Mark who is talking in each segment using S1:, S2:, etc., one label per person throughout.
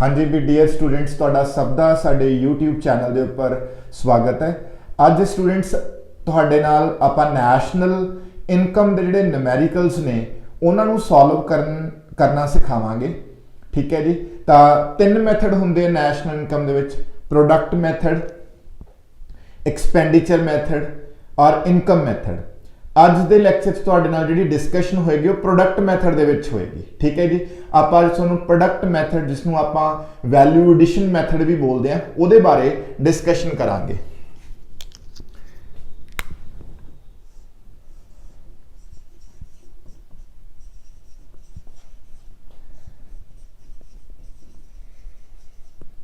S1: हाँ जी भी dear students तुहाडा सब दा साडे यूट्यूब चैनल के उपर स्वागत है। अज स्टूडेंट्स तुहाडे नाल आपां नैशनल इनकम दे जिहड़े न्यूमेरिकल्स ने उन्हां नूं सॉल्व करना सिखावांगे। ठीक है जी, तो तीन मैथड हुंदे नैशनल इनकम दे विच, प्रोडक्ट मैथड, एक्सपेंडिचर मैथड और इनकम मैथड। अज के लैक्चर तुहाडे नाल जिहड़ी डिस्कशन होएगी वो प्रोडक्ट मैथड दे विच होएगी। ठीक है जी, आप अज तुहानूं प्रोडक्ट मैथड जिसनूं आपां वैल्यू एडिशन मैथड भी बोलते हैं उहदे बारे डिस्कशन करांगे।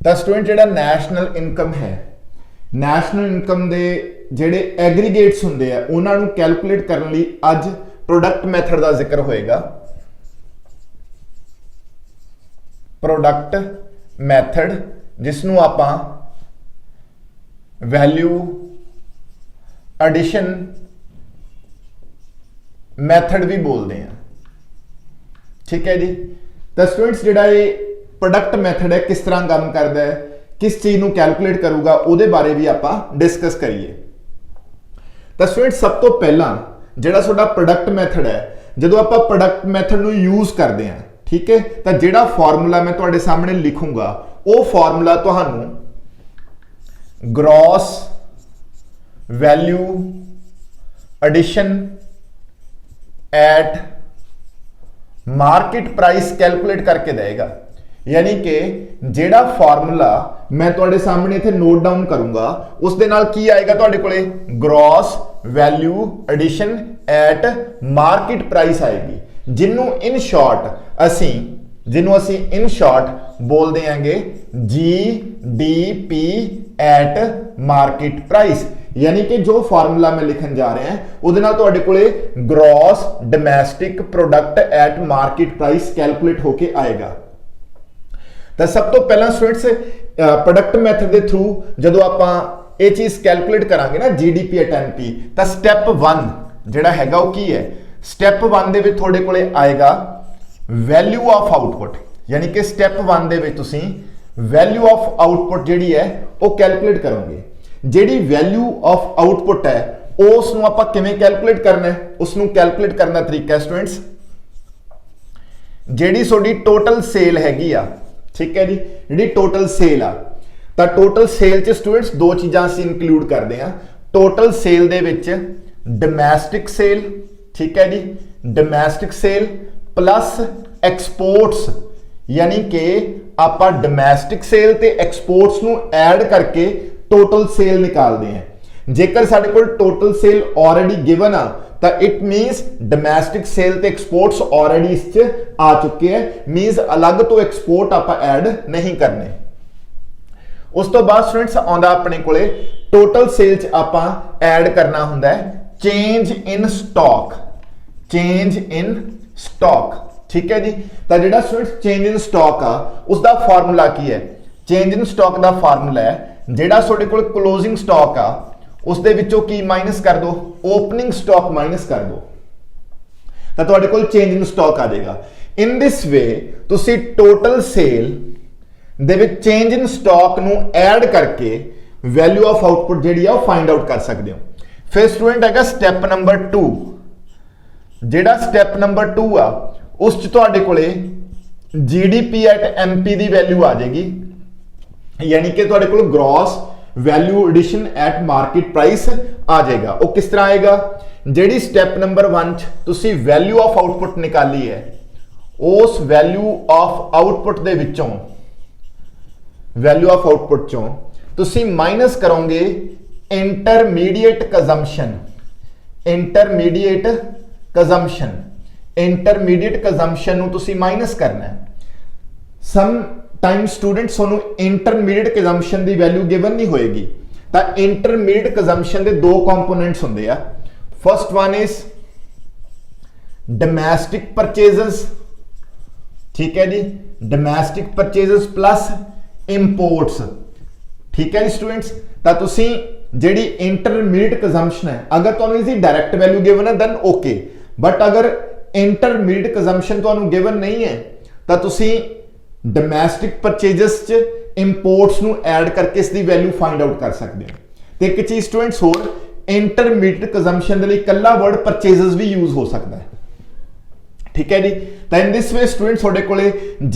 S1: तो स्टूडेंट जिहड़ा नैशनल इनकम है, नैशनल इनकम दे जिहड़े एग्रीगेट्स हुंदे आ उन्हां नूं कैलकुलेट करने लई अज प्रोडक्ट मैथड का जिक्र होएगा। प्रोडक्ट मैथड जिसनूं आपां वैल्यू एडिशन मैथड भी बोलते हैं। ठीक है जी, तो स्टूडेंट्स जिहड़ा ये प्रोडक्ट मैथड है किस तरह काम करता है, किस चीज़ को कैलकुलेट करूगा उहदे बारे भी आपां डिस्कस करिए। तो स्टूडेंट सब तो पहला जिहड़ा तुहाडा प्रोडक्ट मैथड है, जदों आपां प्रोडक्ट मैथड नूं यूज़ करते हैं, ठीक है, तो जिहड़ा फॉर्मूला मैं तुहाडे सामने लिखूंगा वो फॉर्मूला तुहानूं gross value addition at market price calculate करके देगा। यानी कि जेड़ा फार्मूला मैं तुहाडे सामने इत्थे नोट डाउन करूंगा उस दे नाल की आएगा तुहाडे कोले gross value addition at market price आएगी, जिन्हों इन शॉर्ट असी इन शॉर्ट बोल देंगे GDP एट मार्केट प्राइस। यानी कि जो फार्मूला मैं लिखन जा रहे हैं उहदे नाल तुहाडे कोले gross domestic product at market price calculate होके आएगा। तो सब तो पहला स्टूडेंट्स प्रोडक्ट मैथड के थ्रू जो आप ये चीज कैलकुलेट करांगे ना GDP एट NP, तो स्टैप 1 जिहड़ा हैगा वो की है, स्टैप 1 दे विच थोड़े कोले आएगा वैल्यू ऑफ आउटपुट। यानी कि स्टैप 1 दे विच तुसीं वैल्यू ऑफ आउटपुट जिहड़ी है वो कैलकुलेट करोगे। जिहड़ी वैल्यू ऑफ आउटपुट है उसनूं आपां किवें कैलकुलेट करना है, उसनूं कैलकुलेट करने का तरीका है स्टूडेंट्स, जिहड़ी तुहाडी टोटल सेल हैगी आ, ठीक है जी, जी टोटल सेल आ, तो टोटल सेल च स्टूडेंट्स दो चीज़ां असीं इंक्लूड करते हैं। टोटल सेल दे विच डोमैस्टिक सेल, ठीक है जी, डोमैस्टिक सेल प्लस एक्सपोर्ट्स, यानी कि आपां डोमैस्टिक सेल ते एक्सपोर्ट्स नूं ऐड करके टोटल सेल निकालते हैं। जेकर साडे कोल टोटल सेल ऑलरेडी गिवन आ तो इट मीनस डोमैस्टिक सेल ते एक्सपोर्ट्स ऑलरेडी इस आ चुके हैं, मीनस अलग तो एक्सपोर्ट आप ऐड नहीं करने। उस तो बाद स्टूडेंट्स आंदा अपने कोले टोटल सेल च आप ऐड करना हुंदा है change in stock, change in stock. ठीक है जी, तो जिहड़ा स्टूडेंट्स चेंज इन स्टॉक आ उसका फार्मूला की है, चेंज इन स्टॉक का फार्मूला है जिहड़ा तुहाडे कोल क्लोजिंग स्टॉक आ उस दे विचों की माइनस कर दो, ओपनिंग स्टॉक माइनस कर दो, तो तुहाडे कोल चेंज इन स्टॉक आ जाएगा। इन दिस वे तुसी टोटल सेल दे विच चेंज इन स्टॉक नूं ऐड करके वैल्यू ऑफ आउटपुट जिहड़ी आ फाइंड आउट कर सकते हो। फिर स्टूडेंट हैगा स्टैप नंबर 2, जिहड़ा स्टैप नंबर 2 आ उस च तुहाडे कोले GDP एट MP दी वैल्यू आ जाएगी। यानी कि तुहाडे कोल gross value addition at market price आ जाएगा। वो किस तरह आएगा, जिहड़ी स्टैप नंबर 1 तुसी वैल्यू ऑफ आउटपुट निकाली है उस वैल्यू ऑफ आउटपुट दे विचों, वैल्यू ऑफ आउटपुट चों तुसी माइनस करोगे intermediate consumption, intermediate consumption, intermediate consumption नूं तुसी माइनस करना है। सम टाइम स्टूडेंट्स तुहानूं इंटरमीडिएट कंजम्पशन की वैल्यू गिवन नहीं होएगी, तो इंटरमीडिएट कंजम्पशन के दो कंपोनेंट्स होंदे आ। First one is domestic purchases, ठीक है जी, डोमैस्टिक परचेजेस प्लस इंपोर्ट्स। ठीक है जी स्टूडेंट्स, तो तुसीं जिहड़ी इंटरमीडिएट कंजम्पशन है अगर तुहानूं इसकी डायरैक्ट वैल्यू गिवन है दैन ओके, बट अगर इंटरमीडिएट कंजम्पशन तुहानूं गिवन नहीं है तो तुसीं ਡੋਮੈਸਟਿਕ ਪਰਚੇजेस च इंपोर्ट्स ਨੂੰ ਐਡ ਕਰਕੇ ਇਸ ਦੀ ਵੈਲਿਊ ਫਾਈਂਡ ਆਊਟ ਕਰ ਸਕਦੇ ਹੋ। ਤੇ ਇੱਕ ਚੀਜ਼ ਸਟੂਡੈਂਟਸ ਹੋਰ, ਇੰਟਰਮੀਡੀਏਟ ਕੰਜ਼ੰਪਸ਼ਨ ਦੇ ਲਈ ਇਕੱਲਾ ਵਰਡ ਪਰਚੇजेस ਵੀ ਯੂਜ਼ ਹੋ ਸਕਦਾ ਹੈ। ठीक है जी। तो इन दिस वे स्टूडेंट्स थोड़े कोले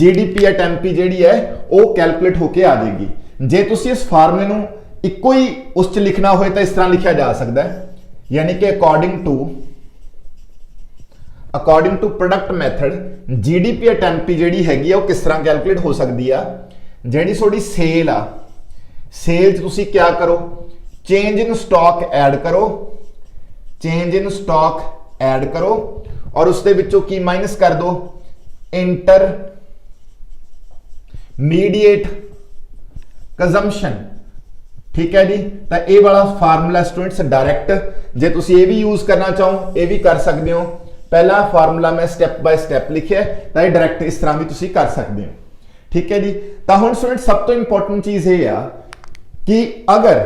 S1: जीडीपी एट एमपी जिहड़ी है वो कैलकुलेट होके आ जाएगी। जे तुसी इस फार्मूले नूं इक्को ही उस च लिखना होए तो इस तरह लिखा जा सकता है, यानी कि according to product method GDP at MP जिहड़ी हैगी वो किस तरह कैलकुलेट हो सकती है। जिहड़ी थोड़ी सेल आ, सेल च तुसी क्या करो, चेंज इन स्टॉक ऐड करो, चेंज इन स्टॉक ऐड करो और उसके विचों की माइनस कर दो, इंटरमीडिएट कंजम्पशन। ठीक है जी। तो ये वाला फार्मूला स्टूडेंट्स डायरैक्ट जे तुसी ये भी यूज करना चाहो ये भी कर सकते हो। पहला फार्मूला मैं स्टैप बाय स्टैप लिखिया, तो ये डायरैक्ट इस तरह भी तुसी कर सकते हो। ठीक है जी। तो हुण स्टूडेंट सब तो इंपॉर्टेंट चीज ये आ कि अगर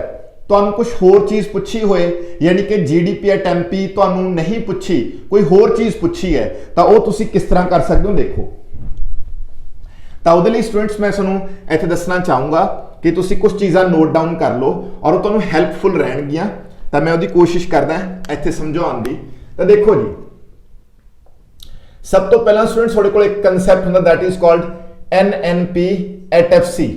S1: ਤੁਹਾਨੂੰ कुछ होर चीज़ पूछी होए, यानी कि जीडीपी एट एमपी ਤੁਹਾਨੂੰ नहीं पूछी, कोई होर चीज़ पूछी है, तो वो तुसी किस तरह कर सकते हो देखो। तो ਉਹਦੇ ਲਈ स्टूडेंट्स मैं ਤੁਹਾਨੂੰ ਇੱਥੇ ਦੱਸਣਾ ਚਾਹੂੰਗਾ कि तुसी कुछ चीज़ां नोट डाउन कर लो और वो ਤੁਹਾਨੂੰ ਹੈਲਪਫੁਲ ਰਹਿਣਗੀਆਂ। तो मैं ਉਹਦੀ कोशिश करदा ਇੱਥੇ समझाउण ਦੀ। तो देखो जी, सब तो पहला स्टूडेंट्स ਤੁਹਾਡੇ ਕੋਲ एक कंसैप्ट ਹੁੰਦਾ that is called N N P at F C.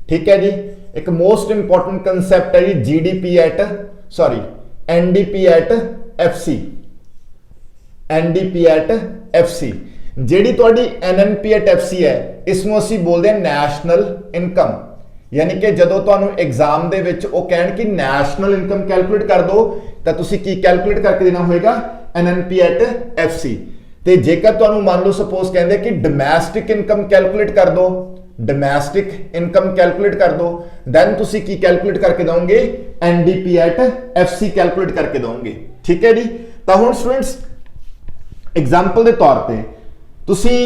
S1: ठीक है जी। एक मोस्ट इंपॉर्टेंट कंसेप्ट है जी GDP at N D P at F C, N D P at F C. जिहड़ी तुहाडी एनएनपी एट एफसी है इसनूं असीं बोलदे हां नैशनल इनकम, यानी कि जदों तुहानूं एग्जाम दे विच ओह कहण कि नैशनल इनकम कैलकुलेट कर दो तो तुसीं की कैलकुलेट करके देना होएगा एनएनपी एट एफसी। ते जेकर तुहानूं मान लो सपोज कहंदे कि डोमैस्टिक इनकम कैलकुलेट कर दो, डोमैस्टिक इनकम कैलकुलेट कर दो, देन तुसी की कैलकुलेट करके दोगे एनडीपी एट एफसी कैलकुलेट करके दोगे। ठीक है जी। तो हुण स्टूडेंट्स एग्जाम्पल के तौर पे तुसी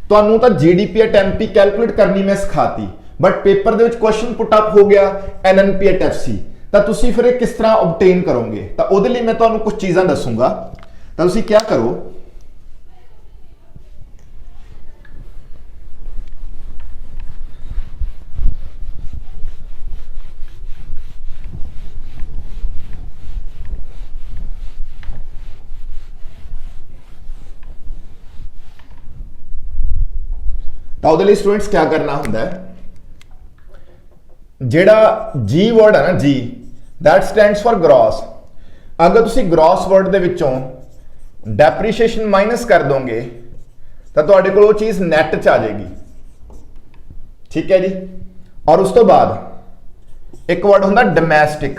S1: तुहानूं तां जीडीपी एट एमपी कैलकुलेट करनी मैं सिखाती, but paper they which question put up हो गया एनएनपी एट एफसी, तो तुसी फिर किस तरह ऑब्टेन करोगे। तो उहदे लई मैं तुहानूं कुछ चीज़ां दसूंगा। तो तुसी क्या करो, तो ਉਹਦੇ ਲਈ स्टूडेंट्स क्या करना ਹੁੰਦਾ है, ਜਿਹੜਾ जी वर्ड है ना जी, दैट स्टैंड्स फॉर ग्रॉस। अगर ਤੁਸੀਂ ग्रॉस वर्ड ਦੇ ਵਿੱਚੋਂ डेप्रीशिएशन माइनस कर दोगे तो ਤੁਹਾਡੇ ਕੋਲ ਉਹ ਚੀਜ਼ ਨੈਟ ਚ ਆ ਜਾਏਗੀ। ठीक है जी। और उस तो बाद एक वर्ड ਹੁੰਦਾ डोमैस्टिक।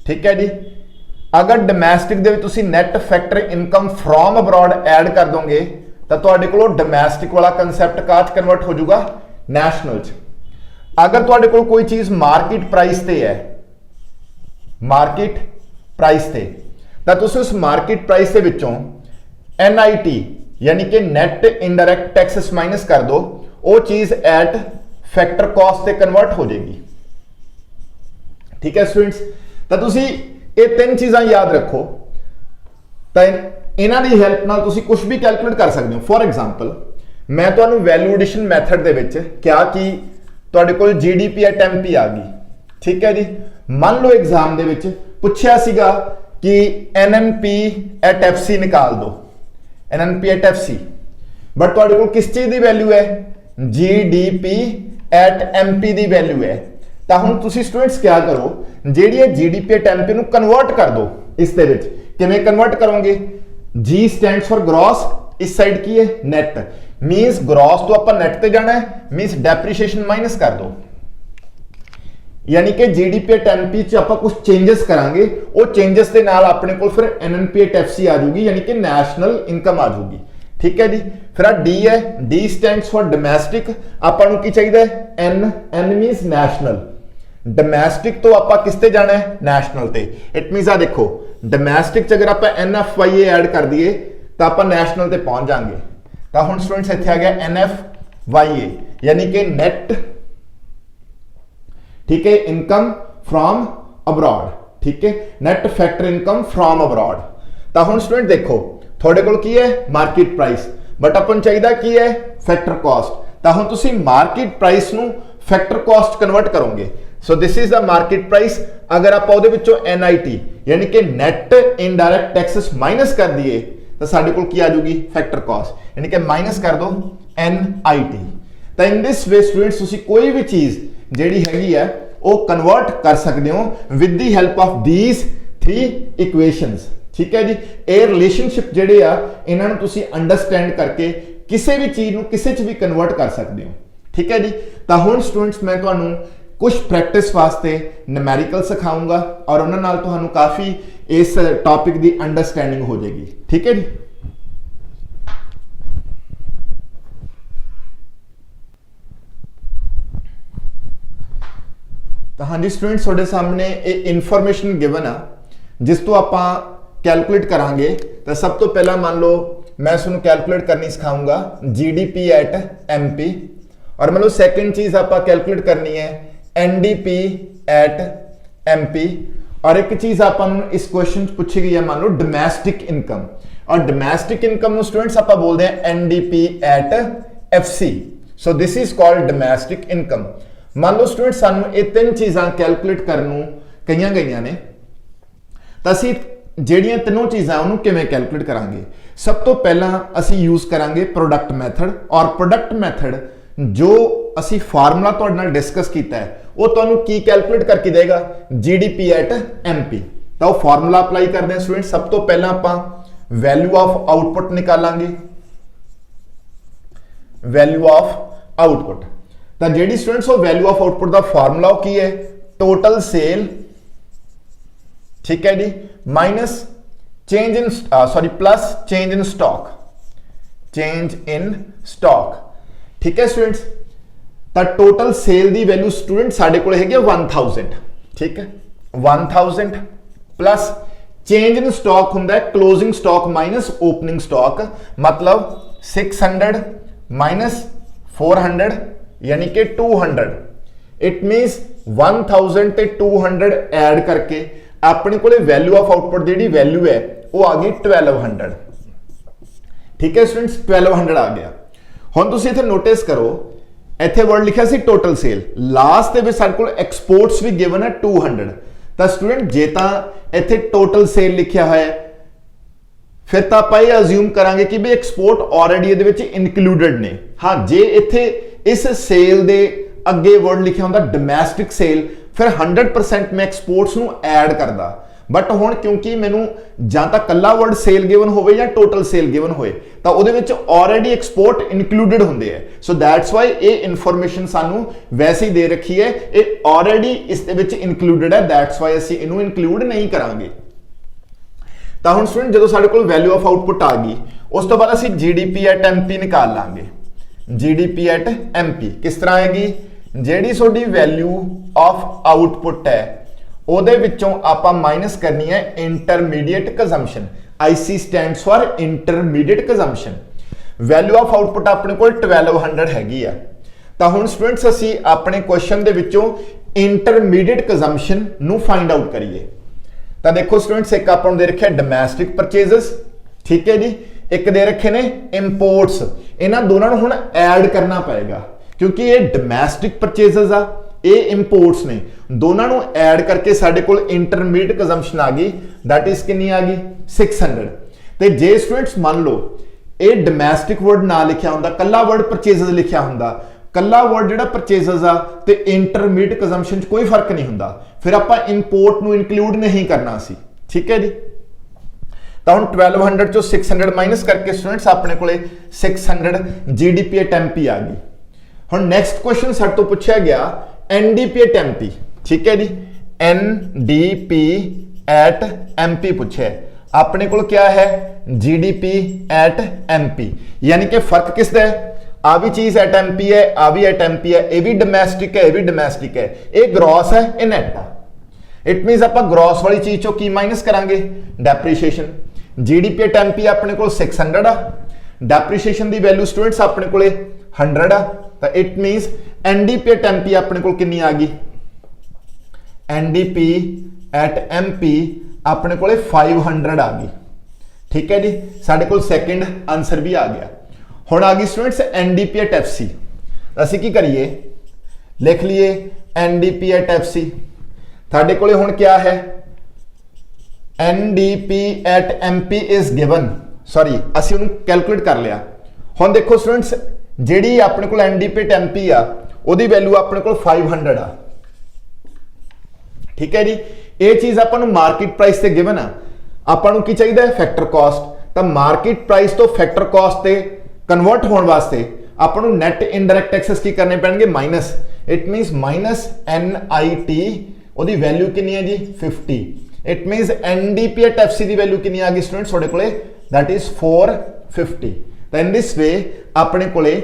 S1: ठीक है जी। अगर डोमैस्टिक ਦੇ ਵਿੱਚ ਤੁਸੀਂ net factor income from abroad add कर दोगे तो तुहाडे कोल डोमैस्टिक वाला कंसैप्ट काच कन्वर्ट हो जाऊगा नैशनल च। अगर तुहाडे कोल कोई चीज़ मार्केट प्राइस ते है, मार्केट प्राइस ते, तो तुसीं उस मार्केट प्राइस के विचों एनआईटी यानी कि नैट इनडायरैक्ट टैक्सेस माइनस कर दो, वो चीज़ एट फैक्टर कॉस्ट ते कन्वर्ट हो जाएगी। ठीक है स्टूडेंट्स। तो तुसीं ये तीन चीज़ां याद रखो, तो इन्हां दी हेल्प नाल तुसीं कुछ भी कैलकुलेट कर सकते हो। फॉर एग्जाम्पल मैं तुहानूं वैल्यू एडिशन मैथड दे विच क्या कि तुहाडे कोल जीडीपी एट एमपी आ गई। ठीक है जी। मान लो एग्जाम दे विच पुछया सीगा कि एनएनपी एट एफसी निकाल दो, एनएनपी एट एफसी, बट तुहाडे कोल किस चीज़ की वैल्यू है, जीडीपी एट एमपी की वैल्यू है। तो हुण तुसीं स्टूडेंट्स क्या करो, जिहड़ी जीडीपी एट एमपी नूं कन्वर्ट कर दो। इस दे विच किवें कन्वर्ट करोगे, जी स्टैंड्स फॉर ग्रॉस, इस साइड की है नेट, मींस ग्रॉस तो आप नेट ते जाना है, मींस डेप्रीशिएशन माइनस कर दो, यानी कि जीडीपी एट एमपी च आप कुछ चेंजेस करांगे, वो चेंजेस के नाल अपने को फिर एनएनपी एट एफसी आ जाऊगी, यानी कि नैशनल इनकम आ जाऊगी। ठीक है जी। फिर डी है, डी स्टैंड्स फॉर डोमैस्टिक, आपां नूं की चाहिए N, N means national, domestic तो आप किस ते जाना है, नैशनल ते। इट मींस आ देखो डोमैस्टिक च अगर आप NFYA ऐड कर दिए तो आप नैशनल ते पहुंच जाएंगे। तो हुण स्टूडेंट्स इत्थे आ गया NFYA यानी कि नेट, ठीक है, इनकम फ्रॉम अब्रॉड। ठीक है, net factor income from abroad. तो हुण स्टूडेंट देखो थोड़े कोल की है मार्केट प्राइस, बट अपन चाहिए की है फैक्टर कॉस्ट। तो हुण तुसीं मार्केट प्राइस नूं फैक्टर कॉस्ट कन्वर्ट करोगे। सो this is the market price. अगर आप उहदे विचों NIT यानी कि नैट इनडायरैक्ट टैक्सेस माइनस कर दिए तो साडे कोल की आ जाऊगी फैक्टर कॉस्ट, यानी कि माइनस कर दो NIT। तो इन दिस वे स्टूडेंट्स तुसीं कोई भी चीज़ जिहड़ी हैगी है वो कन्वर्ट कर सकते हो with the help of these 3 equations. ठीक है जी, ये रिलेशनशिप जिहड़े आ इन्हां नूं तुसीं अंडरस्टैंड करके किसी भी चीज़ नूं किसी च भी कन्वर्ट कर सकते हो। ठीक है जी, तो हुण स्टूडेंट्स मैं तुहानूं कुछ प्रैक्टिस वास्ते न्यूमेरिकल सिखाऊंगा और उन्हां नाल तुहानूं काफ़ी इस टॉपिक की अंडरस्टैंडिंग हो जाएगी। ठीक है जी, तो हाँ जी स्टूडेंट्स, तुहाडे सामने एक इन्फॉर्मेशन गिवन आ जिस तो आप कैलकुलेट करांगे। तो सब तो पहला मान लो मैं इसनूं कैलकुलेट करनी सिखाऊंगा GDP एट MP, और मान लो सैकेंड चीज़ आप कैलकुलेट करनी है NDP एट MP, और एक चीज़ आप इस क्वेश्चन पूछी गई है मान लो डोमेस्टिक इनकम, और डोमेस्टिक इनकम स्टूडेंट्स आप बोलते हैं NDP एट FC। So this is called domestic income. मान लो स्टूडेंट सानू ये 3 चीज़ां कैलकुलेट करनों कईयां गईयां ने, तो असीं ਜਿਹੜੀਆਂ तीनों चीज़ां उन्होंने किवें कैलकुलेट करांगे। सब तो पहला असीं यूज़ करांगे प्रोडक्ट मैथड, और प्रोडक्ट मैथड जो असीं फार्मूला तुहाडे नाल डिस्कस कीता है वो तुहानूं की कैलकुलेट करके देगा GDP एट MP। तो वो फार्मूला अप्लाई करते हैं स्टूडेंट। सब तो पहला आपां वैल्यू ऑफ आउटपुट निकालांगे, वैल्यू ऑफ आउटपुट। तो जी स्टूडेंट्स वो वैल्यू ऑफ आउटपुट का फार्मूला की है टोटल सेल, ठीक है जी, minus change in plus change in stock, change in stock. ठीक है स्टूडेंट्स, तो टोटल सेल की वैल्यू स्टूडेंट साडे कोल हैगी 1000। ठीक है, 1000 प्लस चेंज इन स्टॉक हुंदा है closing stock minus opening stock, मतलब 600 माइनस 400 यानी कि 200। इट मीनस 1000 ते 200 ऐड करके अपने को वैल्यू ऑफ आउटपुट जी वैल्यू है वो आ गई 1200। ठीक है स्टूडेंट्स, 1200 आ गया। हुण तुसीं इत्थे नोटिस करो इत्थे वर्ड लिखा सी टोटल सेल, लास्ट दे विच साडे कोल एक्सपोर्ट्स भी गिवन है 200। तो स्टूडेंट जे तां इत्थे टोटल सेल लिखा है फिर तो आप ये अज्यूम करांगे कि भी एक्सपोर्ट ऑलरेडी इहदे विच इनकलूडेड ने। हाँ, जे इत्थे इस सेल दे अगे वर्ड लिखा होंदा डोमेस्टिक सेल फिर 100% मैं एक्सपोर्ट्स नूं ऐड करदा, बट हुण क्योंकि मैनू जां तां कल्ला वर्ड सेल गिवन होवे या टोटल सेल गिवन होए तो उहदे विच ऑलरेडी एक्सपोर्ट इनकलूडेड हुंदे है। सो दैट्स वाई ये इन्फॉर्मेशन सानू वैसे ही दे रखी है, ये ऑलरेडी इस दे विच इनकलूडेड है, दैट्स वाई असीं इहनूं इनकलूड नहीं करांगे। तो हुण स्टूडेंट जो साडे कोल वैल्यू ऑफ आउटपुट आ गई उस तो बाद असीं GDP एट MP निकाल लांगे। GDP एट MP किस तरह आएगी, जिहड़ी सोडी वैल्यू ऑफ आउटपुट है ਉਹਦੇ ਵਿੱਚੋਂ ਆਪਾਂ माइनस करनी है intermediate consumption. IC stands for intermediate consumption. Value of output अपने को 1200 हैगी आ। तो हुण स्टूडेंट्स असी अपने क्वेश्चन दे विचों इंटरमीडिएट कंजम्पशन नू फाइंड आउट करिए। तो देखो स्टूडेंट्स, एक अपन दे रखे डोमेस्टिक परचेजेस, ठीक है जी, एक दे रखे ने इंपोर्ट्स। इन्हां दोनों नूं हुण ऐड करना पएगा क्योंकि ये डोमेस्टिक परचेजेस आ, ये इंपोर्ट्स ने, दोनों को ऐड करके साडे कोल इंटरमीडिएट कंजम्पशन आ गई, दैट इज कितनी आ गई 600। तो जे स्टूडेंट्स मान लो ये डोमेस्टिक वर्ड ना लिखा हुंदा, कल्ला वर्ड परचेजेस लिखा हुंदा, कल्ला वर्ड जिहड़ा परचेजेस आ ते इंटरमीडिएट कंजम्पशन कोई फर्क नहीं हुंदा, फिर आपां इंपोर्ट नूं इंक्लूड नहीं करना सी। ठीक है जी, तो हुण 1200 चों 600 माइनस करके स्टूडेंट्स अपने कोले 600 GDP एट MP आ गई। हुण नैक्सट क्वेश्चन साडे तो पूछा गया NDP एट MP। ठीक है जी, NDP एट MP पूछे, अपने को क्या है GDP एट MP, यानी कि फर्क किसदा है, आ भी चीज एट MP है, आ भी एट MP है, ये भी डोमेस्टिक है, ये भी डोमेस्टिक है, ये ग्रॉस है, ये नेट है। इट मीनस आप ग्रॉस वाली चीज चो की माइनस करांगे डेप्रीशिएशन। GDP एट MP अपने को 600 आ, डेप्रीशिएशन की वैल्यू स्टूडेंट्स अपने को 100 आ, तो इट मीनस NDP एट MP अपने को कितनी आ गई, NDP एट MP अपने को 500 आ गई। ठीक है जी, साडे कोल सेकंड आंसर भी आ गया। हुण आ गई स्टूडेंट्स एनडीपी एट एफसी। असीं की करिए, लिख लिए एनडीपी एट एफसी। साडे कोले हुण क्या है, NDP at MP is given, sorry असीं उहनूं कैलकुलेट कर लिया। हुण देखो स्टूडेंट्स जिहड़ी अपने कोल एनडीपी एट एमपी आ उहदी वैल्यू अपने कोल 500 आ, ठीक है जी। ये चीज़ आपां नूं मार्केट प्राइस ते गिवन आ, आपां नूं की चाहिए फैक्टर कॉस्ट। तो मार्केट प्राइस तो फैक्टर कॉस्ट ते कन्वर्ट होने वास्ते आपां नूं नैट इनडायरैक्ट टैक्सेस की करने पैणगे minus, it means minus NIT उहदी वैल्यू कितनी है जी 50। It means NDP at FC की वैल्यू कितनी आ गई स्टूडेंट्स तुहाडे कोले, दैट इज 450। तो इन दिस वे अपने कोले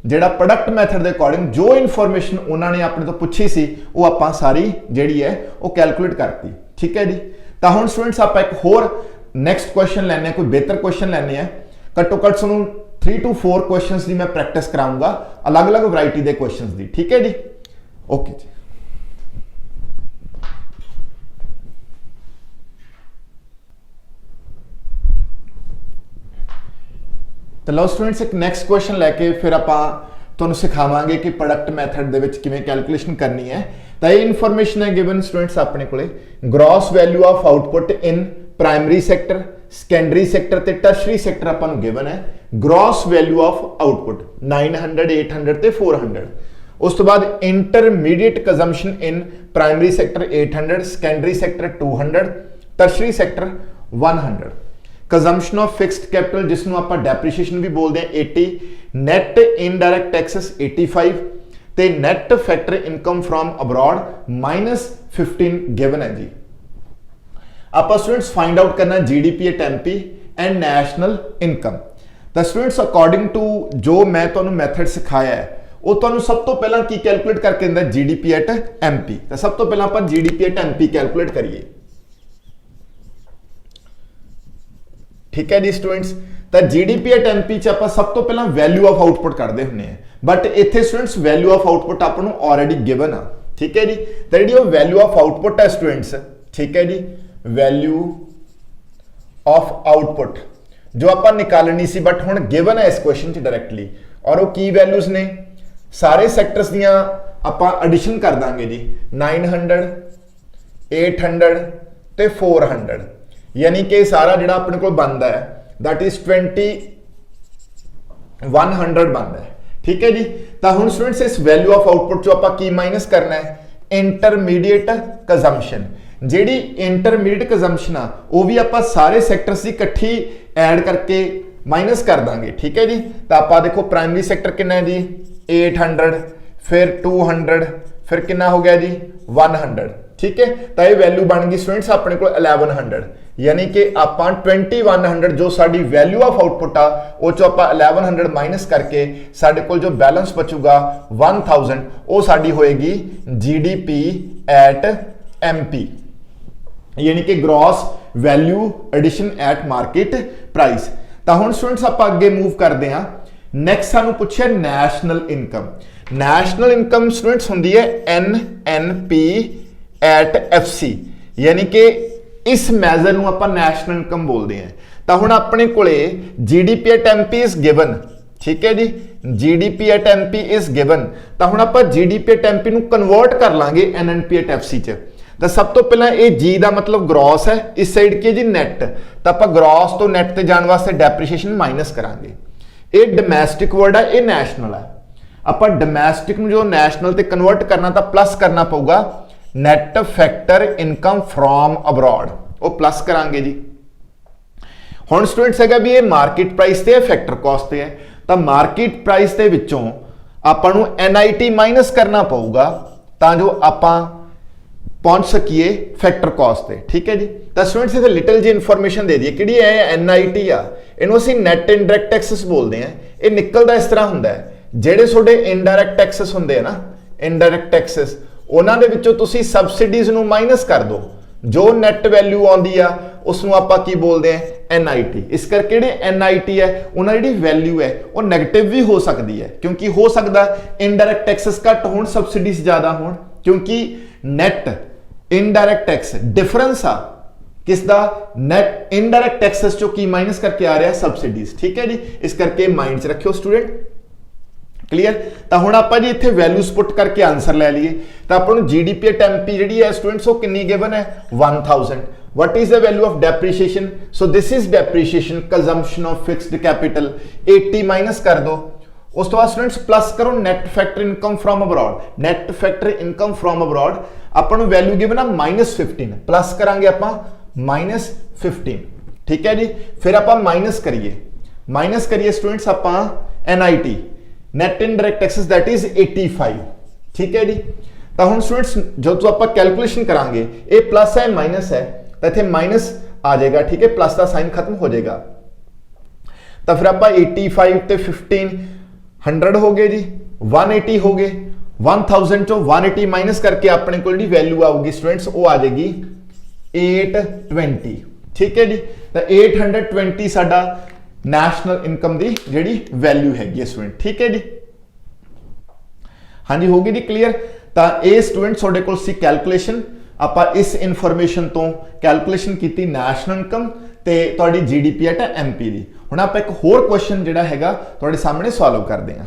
S1: जिहड़ा प्रोडक्ट मैथड के अकॉर्डिंग जो इन्फॉर्मेशन उन्होंने अपने तो पूछी सी वो आपां सारी जिहड़ी है वो कैलकुलेट करती, ठीक है जी। तो हुण स्टूडेंट्स आपां एक होर नैक्सट क्वेश्चन लैने, कोई बेहतर क्वेश्चन लैने हैं। घट्टो घट्ट तुहानूं 3 to 4 क्वेश्चंस की मैं प्रैक्टिस कराऊंगा अलग अलग वैरायटी के क्वेश्चंस की, ठीक है जी। ओके जी। तो लो स्टूडेंट्स एक नैक्सट क्वेश्चन लैके फिर आपां तुहानूं सिखावांगे कि प्रोडक्ट मैथड दे विच किवें कैलकुलेशन करनी है। तो ये इन्फॉर्मेशन है गिवन स्टूडेंट्स अपने कोले gross value of output in primary sector, secondary sector ते टर्शरी सैक्टर आपां नूं गिवन है। ग्रॉस वैल्यू ऑफ आउटपुट 900, 800 ते 400। उस तो बाद intermediate consumption in primary sector 800, secondary sector 200, tertiary sector 100। Consumption of fixed capital जिसनों आपां डेप्रीशिएशन भी बोलते हैं 80, नैट इनडायरैक्ट टैक्सेस 85 ते net factor income from abroad -15 given है जी। आप स्टूडेंट्स फाइंड आउट करना GDP at MP and national income. तो स्टूडेंट्स अकॉर्डिंग टू जो मैं तुहानूं मैथड सिखाया है वो तुहानूं सब तो पहला की कैलकुलेट करके दिंदा जीडीपी एट एमपी। तो सब तो पहला आपां जीडीपी एट एमपी कैलकुलेट करिए, ठीक है जी स्टूडेंट्स। तो जीडीपी एट एमपी च आपां सब तो पहला वैल्यू ऑफ आउटपुट करते हुंदे हैं, बट इत्थे स्टूडेंट्स वैल्यू ऑफ आउटपुट आपां नूं ऑलरेडी गिवन आ, ठीक है जी। तो जिहड़ी वैल्यू ऑफ आउटपुट है स्टूडेंट्स, ठीक है जी, वैल्यू ऑफ आउटपुट जो आपां निकालनी सी बट हुण गिवन है इस क्वेश्चन च डायरैक्टली, और वो की वैल्यूज ने सारे सैक्टर्स दियां आपां एडिशन कर दांगे जी 900, 800 ते 400, यानी कि सारा जिहड़ा अपने को बनता है दैट इज 2100 बनता है, ठीक है जी। तो हुण स्टूडेंट्स इस वैल्यू ऑफ आउटपुट जो आपां की माइनस करना है इंटरमीडिएट कंजम्पशन। जिहड़ी इंटरमीडिएट कंजम्पशन आ वो भी आपां सारे सैक्टर्स की इकट्ठी ऐड करके माइनस कर देंगे, ठीक है जी। तो आपां देखो प्राइमरी सैक्टर कितना है जी 800, फिर 200, फिर कितना हो गया जी 100, ठीक है। तो ये वैल्यू बन गई स्टूडेंट्स अपने को 1100, यानी कि आपां 2100 जो साडी वैल्यू ऑफ आउटपुट आ वो चो आपां 1100 माइनस करके साडे कोल जो बैलेंस बचूगा 1000 वो साडी होएगी जीडीपी एट एमपी, यानी कि gross value addition at market price. तो हुण स्टूडेंट्स आपां अगे मूव करते हैं। नैक्सट सानू पूछे national income. National income students हुंदी है NNP एट FC, यानी कि इस मैजर नूं आपां नैशनल इनकम बोलते हैं। तो हुण अपने कोले GDP at MP is given, ठीक है जी, GDP at MP is given. तो हुण आपां जीडीपी एट एमपी नूं कन्वर्ट कर लांगे NNP एट FC च। तो सब तो पहला ये जी का मतलब ग्रॉस है, इस साइड की जी नैट। तो आप ग्रॉस तो नैट ते जाने वास्ते डेप्रीशिएशन माइनस करांगे। ये डोमैस्टिक वर्ड है, ये नैशनल है। आप डोमैस्टिक जो नैशनल ते कन्वर्ट करना तो प्लस करना पऊगा net factor income from abroad, वो प्लस करांगे जी। हुण स्टूडेंट्स है भी ये मार्केट प्राइस ते फैक्टर कॉस्ट ते है। तो मार्केट प्राइस के विचों आपां नूं NIT माइनस करना पऊगा तां जो आपां पहुंच सकिए फैक्टर कॉस्ट पे, ठीक है जी। तो स्टूडेंट्स इसे लिटिल जी इन्फॉर्मेशन दे दी कि NIT आ इनू असीं नैट इनडायरैक्ट टैक्सेस बोलते हैं। ये निकलदा इस तरह हुंदा है जिहड़े तुहाडे इनडायरैक्ट टैक्सेस हुंदे है ना, इनडायरैक्ट टैक्सेस उन्हां दे विचों तुसीं सबसिडीज नूं माइनस कर दो, जो नैट वैल्यू आउंदी आ उसनूं आपां की बोलते हैं NIT। इस करके जिहड़े NIT है उन्हां दी वैल्यू है वो नैगेटिव भी हो सकती है, क्योंकि हो सकदा इनडायरैक्ट टैक्सेस घट होण सब्सिडीज ज़्यादा होण, क्योंकि नैट इनडायरैक्ट टैक्स डिफरेंस आ किसदा नेट इनडायरेक्ट टैक्सेस चो की माइनस करके आ रहा है सबसिडीज। ठीक है जी, इस करके माइंड च रखियो स्टूडेंट। क्लीयर। तो हुण आपां जी इत्थे वैल्यूज पुट करके आंसर ले लीए तो आपां नूं जीडीपी एट एमपी जिहड़ी है स्टूडेंट्स वो कितनी गिवन है 1000। What is the value of depreciation? So this is depreciation, consumption of fixed capital। 80 minus कर दो, उस तो बाद स्टूडेंट्स प्लस करो net factor income from abroad. Net factor income from abroad upon value given है -15, plus करांगे अपन -15। ठीक है जी, फिर अपन माइनस करिए students upon NIT net indirect taxes that is 85। ठीक है जी, तो हम स्टूडेंट्स जो तो आप कैलकुलेशन करांगे ये प्लस है माइनस है तो इतने माइनस आ जाएगा। ठीक है, प्लस का साइन खत्म हो जाएगा। तो फिर आप 85 ते 15 100 हो गए जी, 180 हो गए। 1000 चो 180 माइनस करके अपने को जी वैल्यू आऊगी स्टूडेंट्स वो आ जाएगी 820। ठीक है जी, तो 820 साडा नैशनल इनकम दी जिहड़ी वैल्यू हैगी स्टूडेंट। ठीक है जी, हाँ जी होगी जी क्लीयर। तो ये स्टूडेंट तुहाडे कोल सी कैलकुलेशन, आपां इस इनफॉर्मेशन तो कैलकुलेशन की नैशनल इनकम ते तुहाडी जीडीपी एट एमपी दी। हुण आपां एक होर क्वेश्चन जिहड़ा हैगा तुहाडे सामने सॉल्व करदे हां।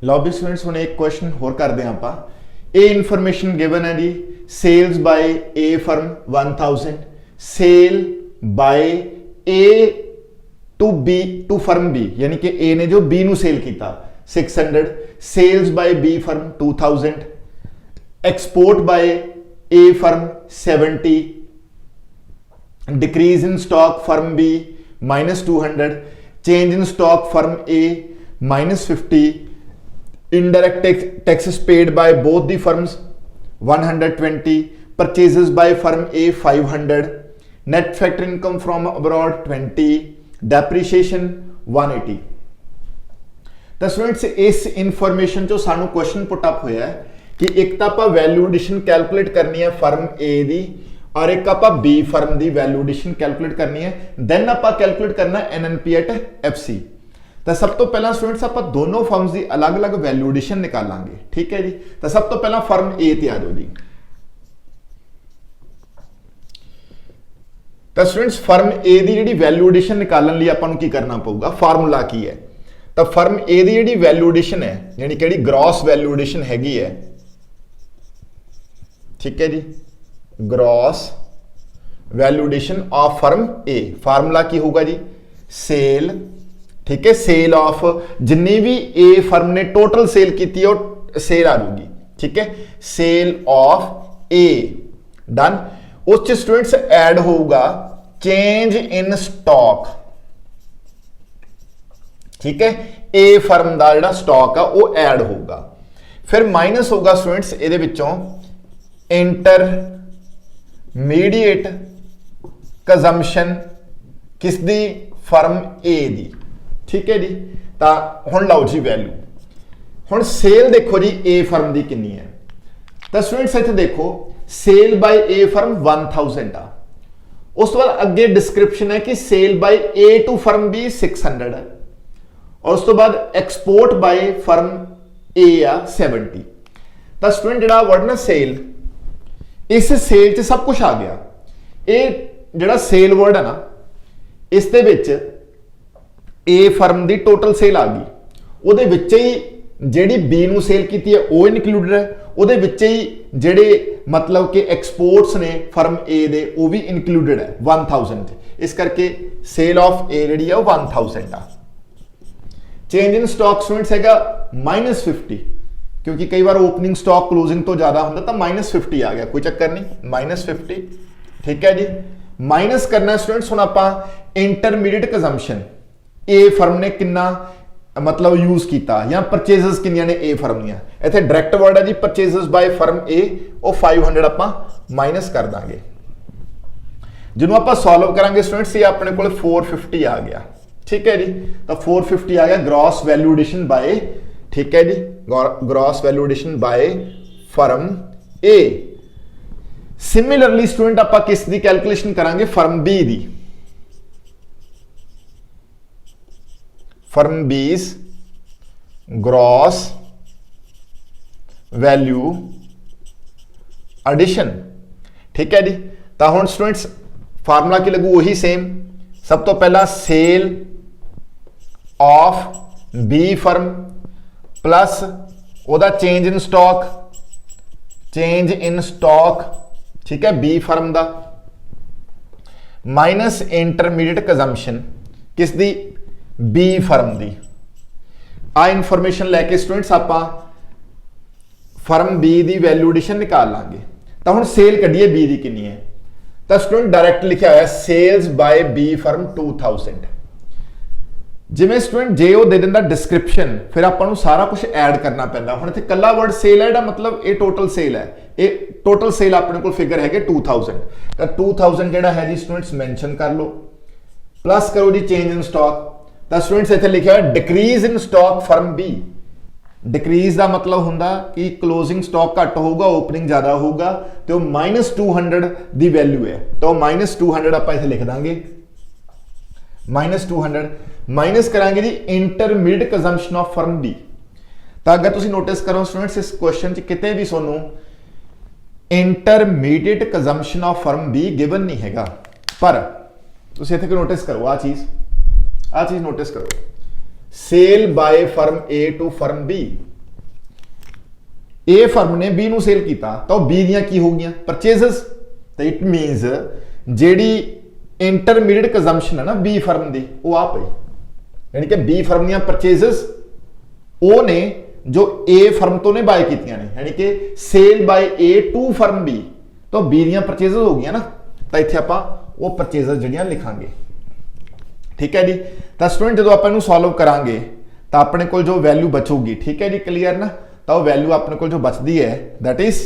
S1: लो भी स्टूडेंट्स हुण एक क्वेश्चन होर करदे हां आपां। ए इनफॉर्मेशन गिवन है जी sales by A firm 1000, sale by A to B to firm B, यानी कि ए ने जो बी नु सेल किया 600, sales by B firm 2000, export by A firm 70, decrease in stock firm B -200, change in stock firm A -50, indirect taxes paid by both the firms 120, purchases by firm A 500, net factor income from abroad 20, depreciation 180। तो students इस information चो सानू question put up होया है कि एक तो आपां वैल्यू एडिशन कैलकुलेट करनी है फर्म ए दी और एक आपां बी फर्म दी वैल्यू एडिशन कैलकुलेट करनी है, देन आपां कैलकुलेट करना है एनएनपी एट एफसी। तो सब तो पहला स्टूडेंट्स आप दोनों फर्म्स की अलग अलग वैल्यू एडिशन निकालांगे। ठीक है जी, तो सब तो पहला फर्म ए ते आ जाओ जी। तो स्टूडेंट्स फर्म ए की जी वैल्यू एडिशन निकालने लिए आपको की करना पऊगा, फार्मूला की है। तो फर्म ए की जी वैल्यू एडिशन है यानी कि ग्रॉस वैल्यू एडिशन हैगी है। ठीक है जी, gross value addition of firm A, formula की होगा जी सेल। ठीक है, सेल ऑफ जिन्नी भी ए फर्म ने टोटल सेल की थी वो सेल आ जाएगी। ठीक है, सेल ऑफ ए डन। उस स्टूडेंट्स ऐड होगा चेंज इन स्टॉक। ठीक है, ए फर्म का जो स्टॉक है वो ऐड होगा, फिर माइनस होगा स्टूडेंट्स ये विचों इंटरमीडिएट कंजम्पशन किसदी फर्म ए दी। ठीक है जी, तो हुण लाओ जी वैल्यू। हुण सेल देखो जी ए फर्म की कितनी है, तो स्टूडेंट्स इत्थे देखो सेल बाय ए फर्म 1000 आ, उस तो बाद अगे डिस्क्रिप्शन है कि sale by A to firm B 600 है और उस तो बाद एक्सपोर्ट बाय फर्म ए आ 70। तो स्टूडेंट जिहड़ा वर्ड ना सेल, इस सेल च सब कुछ आ गया। ये जिहड़ा सेल वर्ड है ना इस दे विच ए फर्म की टोटल सेल आ गई, उहदे विच ही जिहड़ी बी नू सेल की है वो इनकलूडेड है, उहदे विच ही जिहड़े मतलब कि एक्सपोर्ट्स ने फर्म ए दे वो भी इनकलूडेड है 1000। इस करके सेल ऑफ ए जिहड़ी है 1000 आ। चेंज इन स्टॉक स्टूडेंट्स हैगा -50, क्योंकि कई बार ओपनिंग स्टॉक क्लोजिंग तो ज्यादा होंगे तो -50 आ गया, कोई चक्कर नहीं -50। ठीक है जी, माइनस करना स्टूडेंट्स हुण आपां इंटरमीडिएट कंजम्पशन ए फर्म ने कितना मतलब यूज किया या परचेजेस किनियां ने ए फर्म दियां, इत्थे डायरेक्ट वर्ड है जी परचेजेस बाय फर्म ए वो 500 आपां माइनस कर देंगे। जिन्हों आप सॉल्व करांगे स्टूडेंट्स ये अपने को 450 आ गया। ठीक है जी, तो 450 आ गया ग्रॉस वैल्यू एडिशन बाय। ठीक है जी, gross value addition by firm A. Similarly student आप किस दी कैलकुलेशन करांगे फर्म बी दी। Firm B's gross value addition. ठीक है जी। तो हुण स्टूडेंट्स फार्मूला की लगू वही सेम, सब तो पहला sale of B firm plus ओदा change in stock, change in stock, ठीक है, बी फर्म दा, माइनस इंटरमीडिएट कंजम्पशन किस दी, बी फर्म दी। आ इनफॉर्मेशन लैके स्टूडेंट्स आपां फर्म बी दी वैल्यू एडिशन निकाल लांगे। तो हुण सेल कढ़िए बी दी कितनी है, तो स्टूडेंट डायरैक्ट लिखा हुआ है सेल्स बाय बी फर्म 2000। जिवें स्टूडेंट जे वो दे दिंदा डिस्क्रिप्शन, फिर आपां नूं सारा कुछ ऐड करना पैंदा। हुण इत्थे कल्ला वर्ड सेल है, मतलब ये टोटल सेल है, ये टोटल सेल अपने कोल फिगर है 2000। तो 2000 जिहड़ा है जी स्टूडेंट्स मैंशन कर लो, प्लस करो जी चेंज इन स्टॉक। तो स्टूडेंट्स इत्थे लिखा है decrease in stock firm B. Decrease का मतलब होंदा कि क्लोजिंग स्टॉक घट होगा, ओपनिंग ज्यादा होगा, तो -200 दी वैल्यू है, तो -200 आप इत्थे लिख दांगे, -200 माइनस करांगे जी intermediate consumption of firm B. तो अगर तुसीं नोटिस करो स्टूडेंट्स इस क्वेश्चन च किते भी Sonu intermediate consumption of firm be given नहीं हैगा, पर तुसीं इत्थे नोटिस करो आ चीज नोटिस करो, sale by firm A to firm B. A firm ने बी नू सेल किया, तो बी दियां की हो गई परचेजेस। तो इट मीनस जेडी इंटरमीडिएट कंजम्पशन है ना बी फर्म दी, वो आ पई, यानी कि बी फर्म दियां परचेजेस वो ने जो ए फर्म तो ने बाय कीतियां ने, यानी कि sale by A to firm B, तो बी दियां परचेजेस हो गई ना। तो इत्थे आपां वो परचेजेस जिहड़ियां लिखांगे। ठीक है जी। तो स्टूडेंट जो आप सॉल्व करांगे तो अपने को जो वैल्यू बचूगी, ठीक है जी, क्लियर ना, तो वैल्यू अपने को जो बचती है दैट इज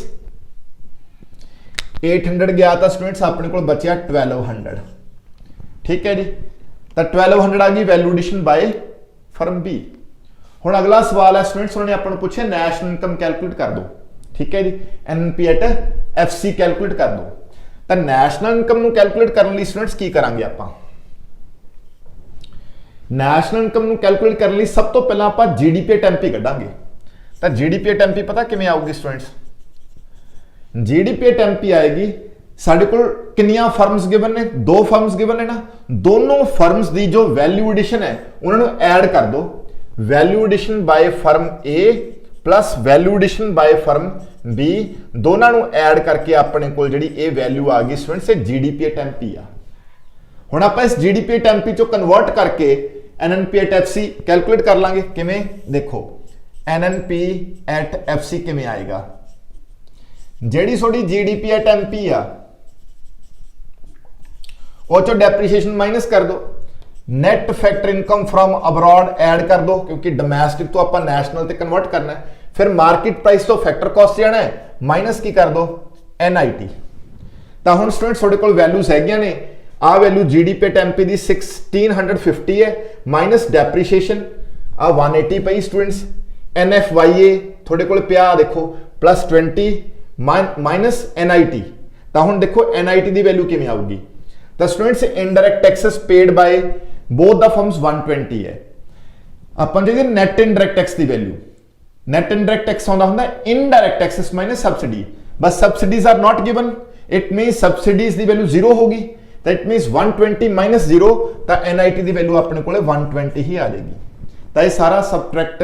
S1: 800 गया था स्टूडेंट्स, अपने को बचा 1200। ठीक है जी। तो 1200 आ गई value addition by firm B. हुण अगला सवाल है स्टूडेंट्स, उन्होंने अपन पूछे नेशनल इनकम कैलकुलेट कर दो। ठीक है जी, एनपी एट एफसी कैलकुलेट कर दो। तो नेशनल इनकम को कैलकुलेट करने लिए स्टूडेंट्स की करांगे आपां, नैशनल इनकम को कैलकुलेट करने लिए सब तो पहला आप जीडीपी एट एमपी कढ़ांगे। तो जीडीपी एट एमपी पता किवें आऊगी स्टूडेंट्स, जीडीपी एट एमपी आएगी साडे कोल कितनियां फर्म्स गिवन ने, 2 फर्म्स गिवन है ना, दोनों फर्म्स दी जो वैल्यू एडिशन है उन्होंने ऐड कर दो, value addition by firm A plus value addition by firm B, दोनों को ऐड करके अपने को जिहड़ी ये वैल्यू आ गई स्टूडेंट्स जीडीपी एट एमपी आ। हुण आपां इस जीडीपी एट एमपी चो कन्वर्ट करके एनएनपी एट एफसी कैलकुलेट कर लांगे। किवें, देखो एनएनपी एट एफसी किवें आएगा, जेडी थोड़ी जीडीपी एट एमपी आ वो चो डेप्रीशिएशन माइनस कर दो, net factor income from abroad add कर दो, क्योंकि डोमेस्टिक तो आप नैशनल ते कन्वर्ट करना है, फिर मार्केट प्राइस तो फैक्टर कॉस्ट जाना है, माइनस की कर दो एनआईटी। तो हुण स्टूडेंट्स थोड़े कोल वैल्यूज हैगियां ने, आ वैल्यू जीडीपी एट एमपी दी 1650 है, माइनस डेप्रीशिएशन आ 180 पई स्टूडेंट्स, एनएफवाईए थोड़े कोल पिया देखो प्लस 20 माइनस एनआईटी। तो हुण देखो एनआईटी दी वैल्यू किवें आऊगी। तो students indirect taxes paid by both the firms 120 है। अपन जो नेट इनडायरेक्ट टैक्स दी वैल्यू, नेट इनडायरेक्ट टैक्स आउंदा हुंदा इनडायरेक्ट टैक्सेस माइनस सब्सिडी, बस subsidies are not given, it means subsidies दी वैल्यू 0 होगी, दैट मींस 120 माइनस 0, तो एनआईटी दी वैल्यू अपने को 120 ही आ जाएगी। तो ये सारा सबट्रैक्ट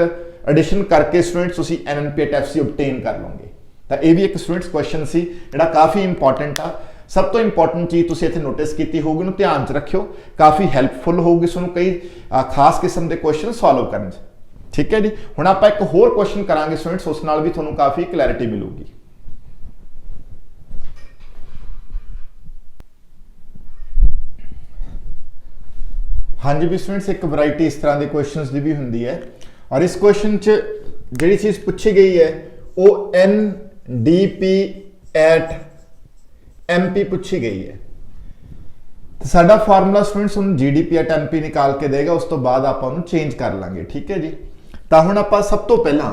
S1: एडिशन करके स्टूडेंट्स तुसी एनएनपी एट एफसी ऑब्टेन कर लोगे। तो ये भी एक स्टूडेंट्स क्वेश्चन सी जिहड़ा काफी इंपॉर्टेंट आ। सब तो इंपॉर्टेंट चीज तुसी इत्थे नोटिस कीती होगी, उन्हें ध्यान च रखियो, काफी हैल्पफुल होगी तुहानूं कई खास किस्म के क्वेश्चन सॉल्व करने। ठीक है जी। हुण आपां एक होर क्वेश्चन करांगे स्टूडेंट्स, उस नाल भी तुहानूं काफी क्लैरिटी मिलूगी। हाँ जी भी स्टूडेंट्स, एक वैरायटी इस तरह के क्वेश्चंस की भी होंगी है, और इस क्वेश्चन च जिहड़ी चीज पूछी गई है वो एनडीपी एट एमपी पूछी गई है। तो साडा फार्मूला स्टूडेंट्स हम जीडीपी एट एमपी निकाल के देगा, उस तो बाद आप चेंज कर लांगे। ठीक है जी। तो हुण आपां सब तो पहला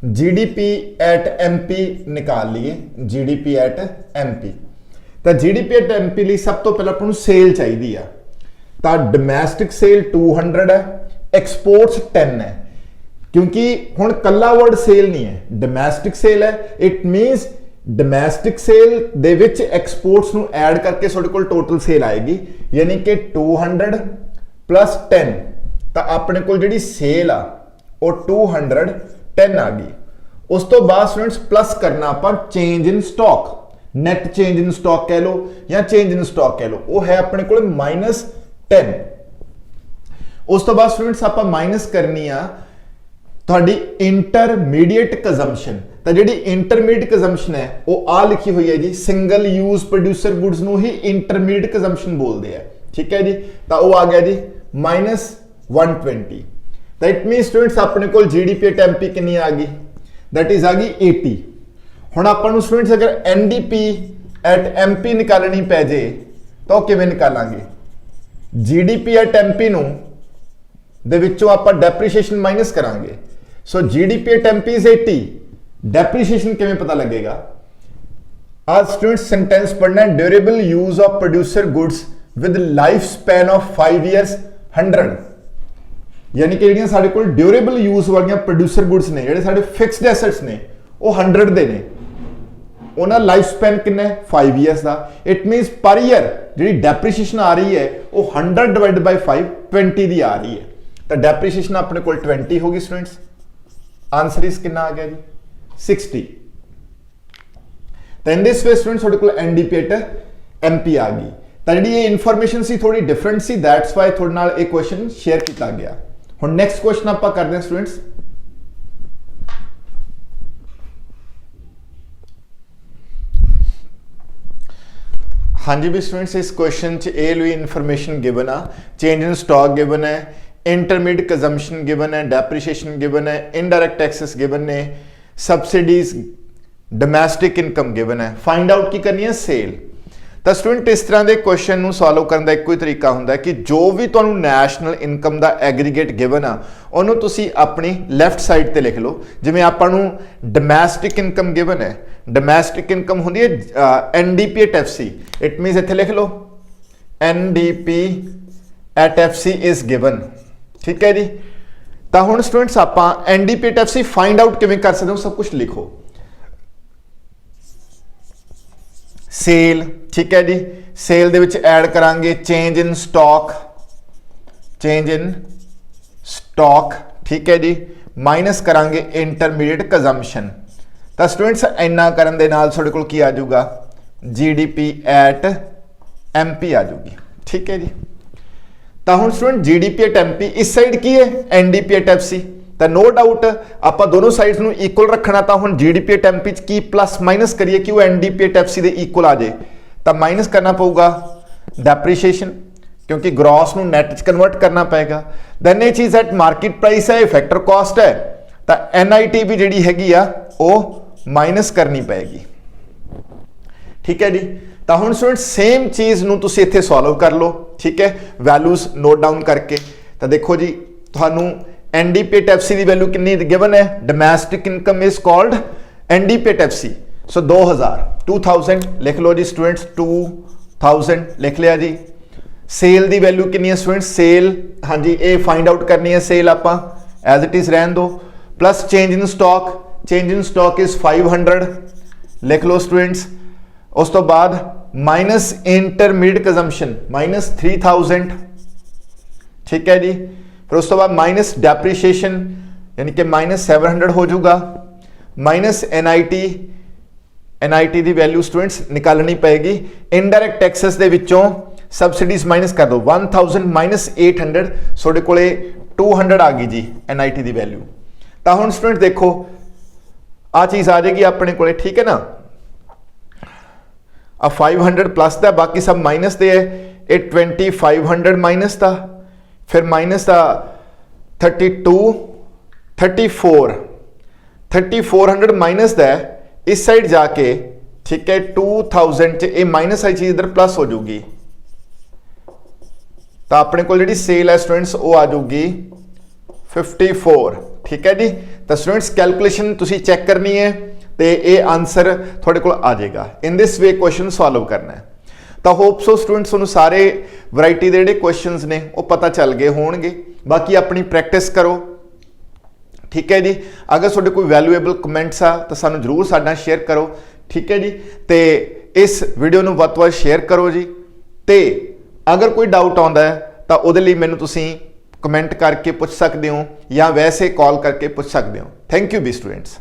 S1: जीडीपी एट एमपी निकाल लीए, जीडीपी एट एमपी। तो जीडीपी एट एमपी लिए सब तो पहला आपां नूं सेल चाहिदी आ। तो डोमेस्टिक सेल 200 है, एक्सपोर्ट्स 10 है। क्योंकि हुण कल्ला वर्ड सेल नहीं है, डोमैस्टिक सेल है। इट मीनस डोमैस्टिक सेल दे विच एक्सपोर्ट्स नूं ऐड करके तुहाडे कोल टोटल सेल आएगी, यानी कि 200 प्लस 10, तो अपने कोल जिहड़ी सेल आ वो 210 आ गई। उस तो बाद स्टूडेंट्स प्लस करना आपां change in stock, net change in stock कह लो या चेंज इन स्टॉक कह लो, वो है अपने कोल -10। उस तो बाद स्टूडेंट्स आपां माइनस करनी आ तुहाडी इंटरमीडिएट कंजम्पशन। तो जिहड़ी इंटरमीडिएट कंजम्पशन है वो आ लिखी हुई है जी, सिंगल यूज प्रोड्यूसर गुड्स नूं ही इंटरमीडिएट कंजम्पशन बोलते हैं, ठीक है जी। तो वो आ गया जी -120। तो इट मीन स्टूडेंट्स अपने कोल जीडीपी एट एमपी कितनी आ गई, दैट इज आ गई 80। हुण आपां नूं स्टूडेंट्स अगर एनडीपी एट एमपी निकालनी पै जे तो किवें निकालांगे, जीडीपी एट एमपी नूं दे विचों आपां डेप्रीशिएशन माइनस करांगे। So GDP at MP is 80, depreciation किवें पता लगेगा। आज स्टूडेंट्स सेंटेंस पढ़ना है, durable use of producer goods with life span of 5 years 100, यानी कि जिहड़ियां साडे कोल ड्यूरेबल यूज वालियां प्रोड्यूसर गुड्स ने, जिहड़े साडे फिक्स्ड एसेट्स ने वो 100 दे ने, उन्हां लाइफ स्पैन कितना है 5 ईयर्स का। It मीनस per year ji depreciation आ रही है वो 100 डिवाइड बाय 5 20 दी आ रही है, तो डेप्रीशिएशन अपने कोल 20 होगी स्टूडेंट्स। आंसर इज कितना आ गया जी 60। तो इन दिस वे स्टूडेंट्स थोड़े कोल एनडीपी एट एमपी आ गई। तो जी ये इन्फॉर्मेशन सी थोड़ी डिफरेंट सी, दैट्स वाई थोड़े नाल एक क्वेश्चन शेयर किया गया। हुण नेक्स्ट क्वेश्चन आपां करते हैं स्टूडेंट्स, हाँ जी भी स्टूडेंट्स इस क्वेश्चन च ए ली इन्फॉर्मेशन गिवन आ, चेंज इन स्टॉक गिवन है, इंटरमीडिएट कंजम्पशन गिवन है, डेप्रीशिएशन गिवन है, इनडायरेक्ट टैक्सेस गिवन ने, सब्सिडीज, डोमैस्टिक इनकम गिवन है, फाइंड आउट की करनी है सेल। तो स्टूडेंट इस तरह के क्वेश्चन नूं सॉल्व करने का एक ही तरीका होंदा है कि जो भी तुहानूं नैशनल इनकम का एग्रीगेट गिवन आ उहनूं तुसीं अपनी लैफ्ट साइड ते लिख लो। जिवें आपां नूं डोमैस्टिक इनकम गिवन है, डोमैस्टिक इनकम होंदी है NDP at FC, it means इत्थे लिख लो NDP at FC is given, ठीक है जी। तो हुण स्टूडेंट्स आपां NDP at FC find out किवें कर सकदे हो, सब कुछ लिखो। सेल, ठीक है जी, सेल दे विच ऐड करांगे change in stock, change in stock, ठीक है जी, माइनस करांगे इंटरमीडिएट कंजम्पशन। तो स्टूडेंट्स इन्ना करन दे नाल तुहाडे कोल की आ जाऊगा जीडीपी एट एमपी आ जाऊगी, ठीक है जी। तो हुण स्टूडेंट जीडीपी एट एमपी इस साइड की है एनडीपी एट एफसी, तो नो डाउट आप दोनों साइड्स नूं इक्वल रखना। तो हुण जीडीपी एट एमपी की प्लस माइनस करिए कि वो एनडीपी एट एफसी दे इक्वल आ जाए, तो माइनस करना पऊगा डेप्रीशिएशन, क्योंकि ग्रॉस नूं नेट च कन्वर्ट करना पएगा। दैन ये चीज़ एट मार्केट प्राइस है, फैक्टर कॉस्ट है, तो एनआईटी भी जिहड़ी हैगी आ वो माइनस करनी पएगी, ठीक है जी। तो हुण स्टूडेंट सेम चीज़ नूं तुसीं इत्थे सॉल्व कर लो, ठीक है, वैल्यूज नोट डाउन करके। तो देखो जी तुहानूं एनडीपी एट एफसी की वैल्यू कितनी गिवन है, domestic income is called NDP at FC, so 2000 लिख लो जी स्टूडेंट्स, 2000 लिख लिया जी। सेल की वैल्यू कितनी है स्टूडेंट्स, सेल हाँ जी ये फाइंड आउट करनी है, सेल आपां एज इट इज रहन दो, plus change in stock, change in stock is 500 लिख लो स्टूडेंट्स। उस तो बाद माइनस इंटरमीडिएट कंजम्पशन माइनस 3000, ठीक है जी। फिर उस तो बाद माइनस डेप्रीशिएशन यानी कि माइनस 700 हो जाऊगा, माइनस एनआईटी, एनआईटी की वैल्यू स्टूडेंट्स निकालनी पएगी। इनडायरेक्ट टैक्सेस दे विचों सबसिडीज माइनस कर दो, 1000 माइनस 800 सोडे कोले 200 आ गई जी एनआईटी की वैल्यू। तो हुण स्टूडेंट देखो आ चीज़ आ जाएगी अपने कोले, ठीक है ना। अब 500 प्लस था, बाकी सब माइनस दे है, ये 2500 माइनस था, फिर माइनस था 32, 3400 माइनस दा इस साइड जाके, ठीक है 2000 च ये माइनस वाली चीज इधर प्लस हो जाऊगी। तो अपने को जी सेल है स्टूडेंट्स वो आ जाऊगी 54, ठीक है जी। तो स्टूडेंट्स कैलकुलेशन तुसी चेक करनी है तो ये आंसर थोड़े को आ जाएगा। In this way question solve करना है। तो होप सो स्टूडेंट्स तुहानूं सारे वैरायटी के जिहड़े क्वेश्चंस ने वो पता चल गए होणगे। बाकी अपनी प्रैक्टिस करो, ठीक है जी। अगर तुहाडे कोई वैल्यूएबल कमेंट्स आ तो सानू जरूर साडे नाल शेयर करो, ठीक है जी। तो इस वीडियो नू वध तो वध शेयर करो जी। तो अगर कोई डाउट आउंदा है तो उहदे लई मैनू तुसीं कमेंट करके पूछ सकते हो या वैसे कॉल करके पूछ सकते हो। थैंक यू बी स्टूडेंट्स।